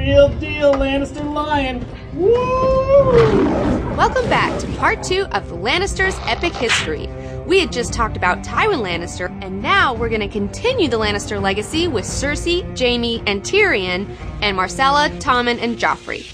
Real deal, Lannister lion. Woo! Welcome back to part 2 of Lannister's epic history. We had just talked about Tywin Lannister, and now we're going to continue the Lannister legacy with Cersei, Jaime, and Tyrion, and Myrcella, Tommen, and Joffrey.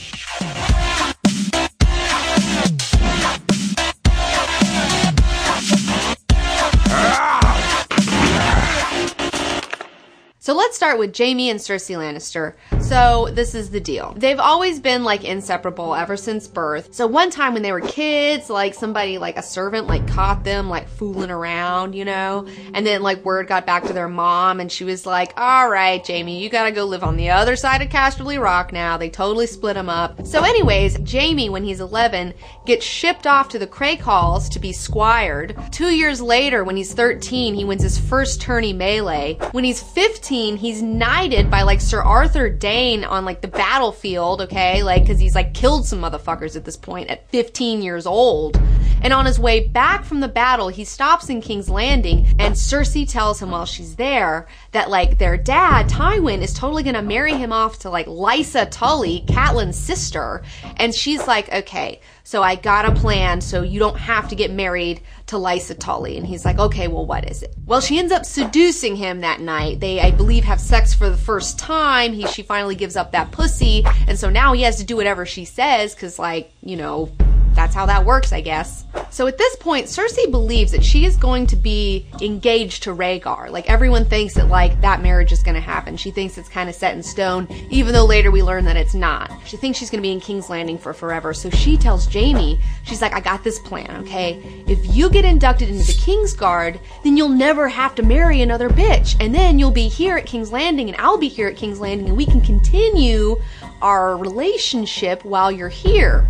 So let's start with Jaime and Cersei Lannister. So this is the deal. They've always been like inseparable ever since birth. So one time when they were kids, like somebody, like a servant, like caught them like fooling around, you know? And then like word got back to their mom and she was like, all right, Jaime, you gotta go live on the other side of Casterly Rock now. They totally split him up. So anyways, Jaime, when he's 11, gets shipped off to the Craig Halls to be squired. 2 years later, when he's 13, he wins his first tourney melee. When he's 15, he's knighted by like Sir Arthur Dane on like the battlefield, okay? Like, cause he's like killed some motherfuckers at this point at 15 years old. And on his way back from the battle, he stops in King's Landing and Cersei tells him while she's there that like their dad, Tywin, is totally gonna marry him off to like Lysa Tully, Catelyn's sister. And she's like, okay, so I got a plan so you don't have to get married to Lysa Tully. And he's like, okay, well, what is it? Well, she ends up seducing him that night. They, I believe, have sex for the first time. She finally gives up that pussy. And so now he has to do whatever she says because, like, you know, that's how that works, I guess. So at this point, Cersei believes that she is going to be engaged to Rhaegar. Like, everyone thinks that, like, that marriage is going to happen. She thinks it's kind of set in stone, even though later we learn that it's not. She thinks she's going to be in King's Landing for forever. So she tells Jaime, she's like, I got this plan, okay? If you get inducted into the Kingsguard, then you'll never have to marry another bitch. And then you'll be here at King's Landing, and I'll be here at King's Landing, and we can continue our relationship while you're here.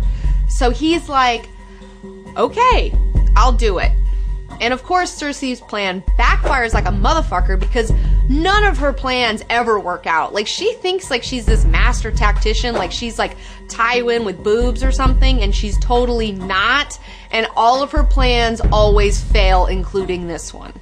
So he's like, okay, I'll do it. And of course, Cersei's plan backfires like a motherfucker because none of her plans ever work out. Like, she thinks like she's this master tactician, like she's like Tywin with boobs or something, and she's totally not. And all of her plans always fail, including this one.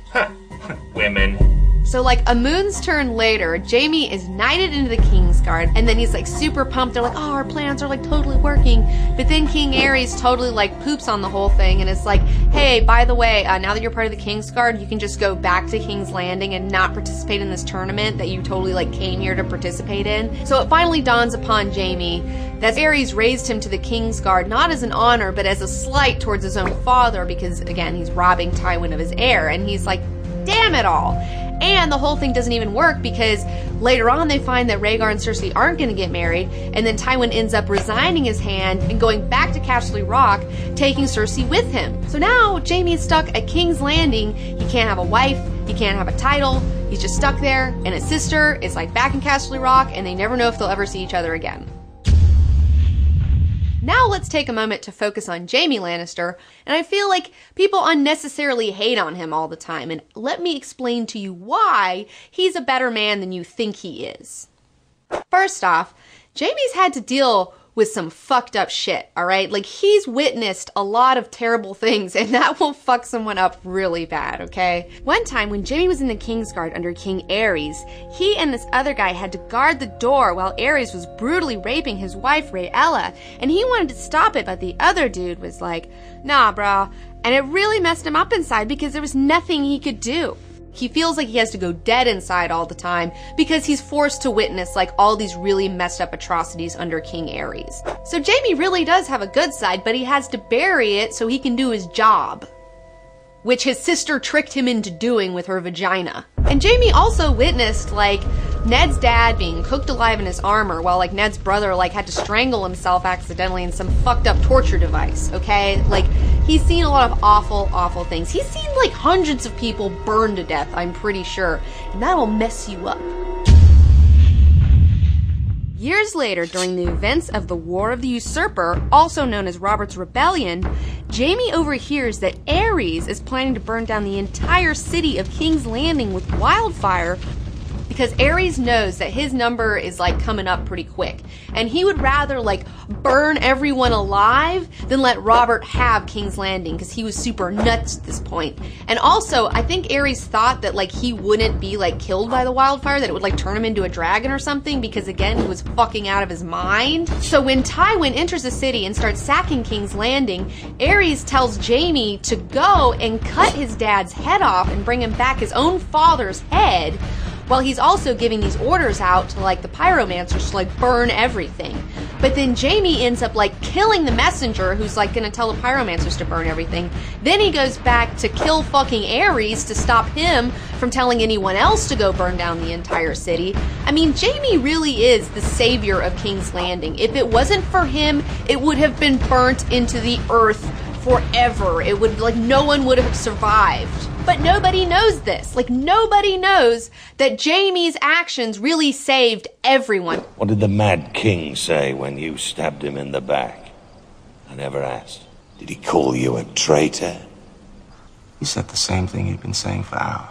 Women. So like a moon's turn later, Jaime is knighted into the Kingsguard, and then he's like super pumped. They're like, oh, our plans are like totally working. But then King Aerys totally like poops on the whole thing, and it's like, hey, by the way, now that you're part of the Kingsguard, you can just go back to King's Landing and not participate in this tournament that you totally like came here to participate in. So it finally dawns upon Jaime that Aerys raised him to the Kingsguard not as an honor, but as a slight towards his own father, because again, he's robbing Tywin of his heir, and he's like, damn it all. And the whole thing doesn't even work because later on they find that Rhaegar and Cersei aren't going to get married, and then Tywin ends up resigning his hand and going back to Casterly Rock, taking Cersei with him. So now Jaime is stuck at King's Landing. He can't have a wife, he can't have a title, he's just stuck there, and his sister is like back in Casterly Rock, and they never know if they'll ever see each other again. Now let's take a moment to focus on Jaime Lannister, and I feel like people unnecessarily hate on him all the time, and let me explain to you why he's a better man than you think he is. First off, Jaime's had to deal with some fucked up shit, alright? Like, he's witnessed a lot of terrible things, and that will fuck someone up really bad, okay? One time, when Jaime was in the Kingsguard under King Aerys, he and this other guy had to guard the door while Aerys was brutally raping his wife, Rhaella, and he wanted to stop it, but the other dude was like, nah, bro. And it really messed him up inside because there was nothing he could do. He feels like he has to go dead inside all the time because he's forced to witness like all these really messed up atrocities under King Aerys. So Jaime really does have a good side, but he has to bury it so he can do his job, which his sister tricked him into doing with her vagina. And Jaime also witnessed like Ned's dad being cooked alive in his armor while like Ned's brother like had to strangle himself accidentally in some fucked up torture device, okay? Like, he's seen a lot of awful, awful things. He's seen like hundreds of people burned to death, I'm pretty sure, and that will mess you up. Years later, during the events of the War of the Usurper, also known as Robert's Rebellion, Jaime overhears that Aerys is planning to burn down the entire city of King's Landing with wildfire because Aerys knows that his number is like coming up pretty quick. And he would rather like burn everyone alive than let Robert have King's Landing because he was super nuts at this point. And also, I think Aerys thought that like he wouldn't be like killed by the wildfire, that it would like turn him into a dragon or something, because again, he was fucking out of his mind. So when Tywin enters the city and starts sacking King's Landing, Aerys tells Jaime to go and cut his dad's head off and bring him back his own father's head, while he's also giving these orders out to like the pyromancers to like burn everything. But then Jaime ends up like killing the messenger who's like gonna tell the pyromancers to burn everything. Then he goes back to kill fucking Aerys to stop him from telling anyone else to go burn down the entire city. I mean, Jaime really is the savior of King's Landing. If it wasn't for him, it would have been burnt into the earth forever. It would, like, no one would have survived. But nobody knows this. Like, nobody knows that Jaime's actions really saved everyone. What did the Mad King say when you stabbed him in the back? I never asked. Did he call you a traitor? He said the same thing he'd been saying for hours.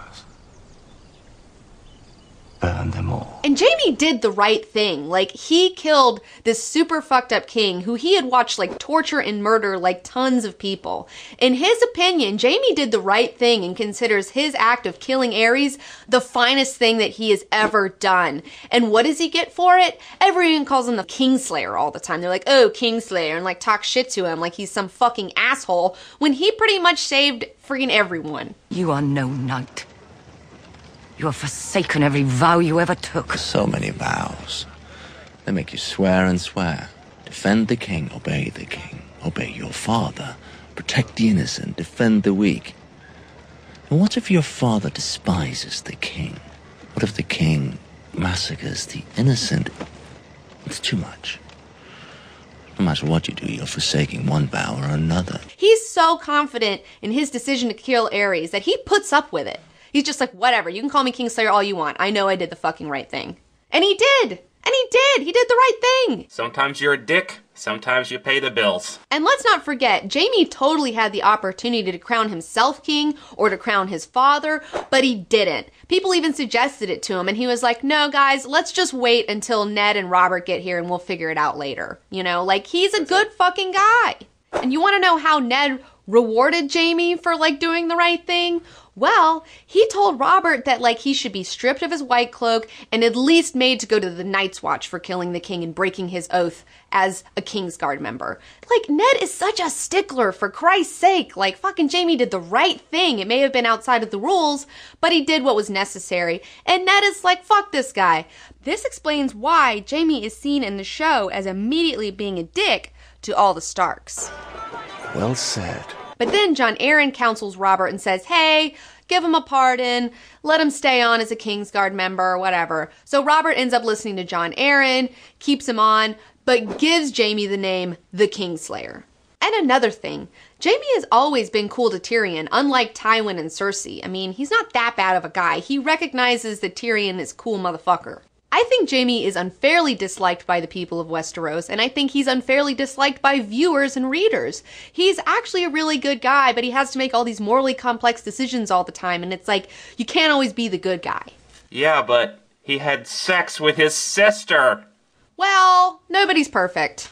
Burn them all. And Jaime did the right thing. Like, he killed this super fucked up king who he had watched like torture and murder like tons of people. In his opinion, Jaime did the right thing and considers his act of killing Aerys the finest thing that he has ever done. And what does he get for it? Everyone calls him the Kingslayer all the time. They're like, oh, Kingslayer, and like talk shit to him like he's some fucking asshole, when he pretty much saved freaking everyone. You are no knight. You have forsaken every vow you ever took. So many vows. They make you swear and swear. Defend the king, obey the king. Obey your father. Protect the innocent, defend the weak. And what if your father despises the king? What if the king massacres the innocent? It's too much. No matter what you do, you're forsaking one vow or another. He's so confident in his decision to kill Aerys that he puts up with it. He's just like, whatever, you can call me Kingslayer all you want. I know I did the fucking right thing. And he did! And he did! He did the right thing! Sometimes you're a dick, sometimes you pay the bills. And let's not forget, Jaime totally had the opportunity to crown himself king or to crown his father, but he didn't. People even suggested it to him, and he was like, no, guys, let's just wait until Ned and Robert get here and we'll figure it out later. You know, like, he's a good fucking guy. And you want to know how Ned rewarded Jaime for, like, doing the right thing? Well, he told Robert that, like, he should be stripped of his white cloak and at least made to go to the Night's Watch for killing the king and breaking his oath as a Kingsguard member. Like, Ned is such a stickler, for Christ's sake. Like, fucking Jaime did the right thing. It may have been outside of the rules, but he did what was necessary. And Ned is like, fuck this guy. This explains why Jaime is seen in the show as immediately being a dick to all the Starks. Well said. But then Jon Arryn counsels Robert and says, hey, give him a pardon, let him stay on as a Kingsguard member, whatever. So Robert ends up listening to Jon Arryn, keeps him on, but gives Jaime the name the Kingslayer. And another thing, Jaime has always been cool to Tyrion, unlike Tywin and Cersei. I mean, he's not that bad of a guy. He recognizes that Tyrion is a cool motherfucker. I think Jaime is unfairly disliked by the people of Westeros, and I think he's unfairly disliked by viewers and readers. He's actually a really good guy, but he has to make all these morally complex decisions all the time, and it's like, you can't always be the good guy. Yeah, but he had sex with his sister. Well, nobody's perfect.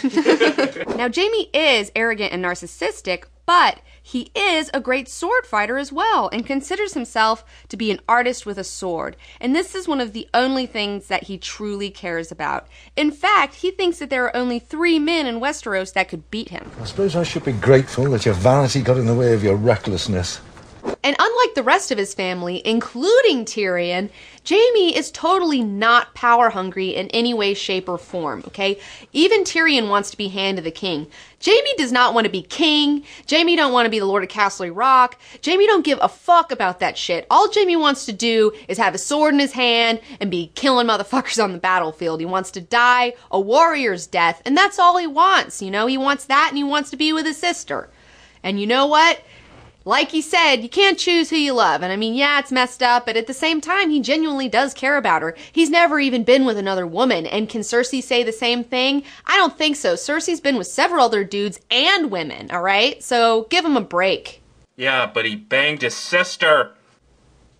Now, Jaime is arrogant and narcissistic, but he is a great sword fighter as well and considers himself to be an artist with a sword. And this is one of the only things that he truly cares about. In fact, he thinks that there are only 3 men in Westeros that could beat him. I suppose I should be grateful that your vanity got in the way of your recklessness. And unlike the rest of his family, including Tyrion, Jaime is totally not power hungry in any way, shape, or form, okay? Even Tyrion wants to be Hand of the King. Jaime does not want to be king. Jaime don't want to be the Lord of Castle Rock. Jaime don't give a fuck about that shit. All Jaime wants to do is have a sword in his hand and be killing motherfuckers on the battlefield. He wants to die a warrior's death, and that's all he wants, you know? He wants that, and he wants to be with his sister. And you know what? Like he said, you can't choose who you love. And I mean, yeah, it's messed up, but at the same time, he genuinely does care about her. He's never even been with another woman. And can Cersei say the same thing? I don't think so. Cersei's been with several other dudes and women, all right? So give him a break. Yeah, but he banged his sister.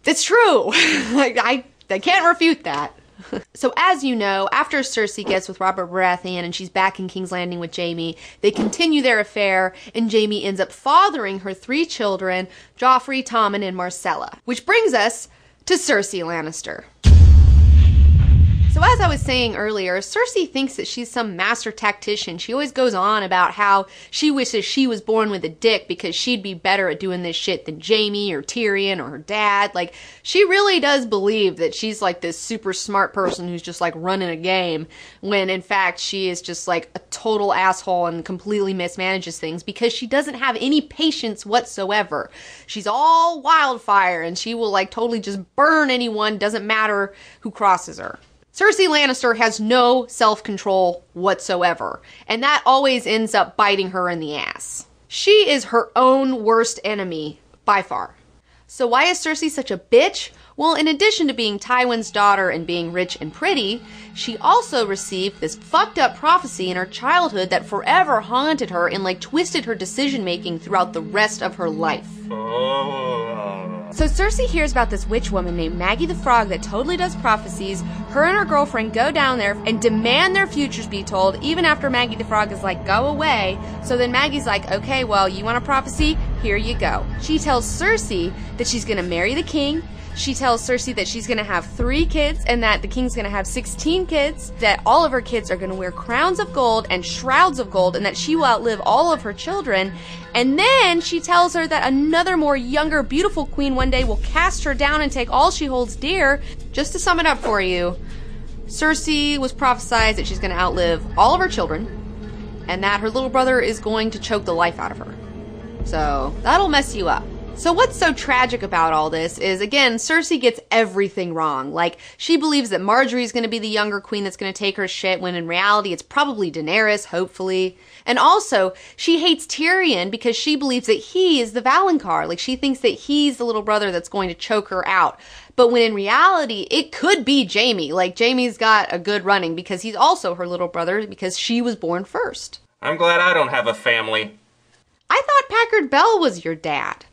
It's true. I They can't refute that. So as you know, after Cersei gets with Robert Baratheon and she's back in King's Landing with Jaime, they continue their affair and Jaime ends up fathering her 3 children, Joffrey, Tommen, and Marcella. Which brings us to Cersei Lannister. So as I was saying earlier, Cersei thinks that she's some master tactician. She always goes on about how she wishes she was born with a dick because she'd be better at doing this shit than Jaime or Tyrion or her dad. Like, she really does believe that she's like this super smart person who's just like running a game, when in fact she is just like a total asshole and completely mismanages things because she doesn't have any patience whatsoever. She's all wildfire and she will like totally just burn anyone, doesn't matter who crosses her. Cersei Lannister has no self-control whatsoever, and that always ends up biting her in the ass. She is her own worst enemy, by far. So why is Cersei such a bitch? Well, in addition to being Tywin's daughter and being rich and pretty, she also received this fucked up prophecy in her childhood that forever haunted her and like twisted her decision making throughout the rest of her life. So Cersei hears about this witch woman named Maggie the Frog that totally does prophecies. Her and her girlfriend go down there and demand their futures be told, even after Maggie the Frog is like, go away. So then Maggie's like, okay, well, you want a prophecy? Here you go. She tells Cersei that she's gonna marry the king. She tells Cersei that she's going to have 3 kids and that the king's going to have 16 kids, that all of her kids are going to wear crowns of gold and shrouds of gold, and that she will outlive all of her children. And then she tells her that another more younger, beautiful queen one day will cast her down and take all she holds dear. Just to sum it up for you, Cersei was prophesied that she's going to outlive all of her children and that her little brother is going to choke the life out of her. So that'll mess you up. So what's so tragic about all this is, again, Cersei gets everything wrong. Like, she believes that Marjorie's going to be the younger queen that's going to take her shit, when in reality it's probably Daenerys, hopefully. And also, she hates Tyrion because she believes that he is the Valonqar. Like, she thinks that he's the little brother that's going to choke her out. But when in reality, it could be Jaime. Like, Jaime's got a good running because he's also her little brother because she was born first. I'm glad I don't have a family. I thought Packard Bell was your dad.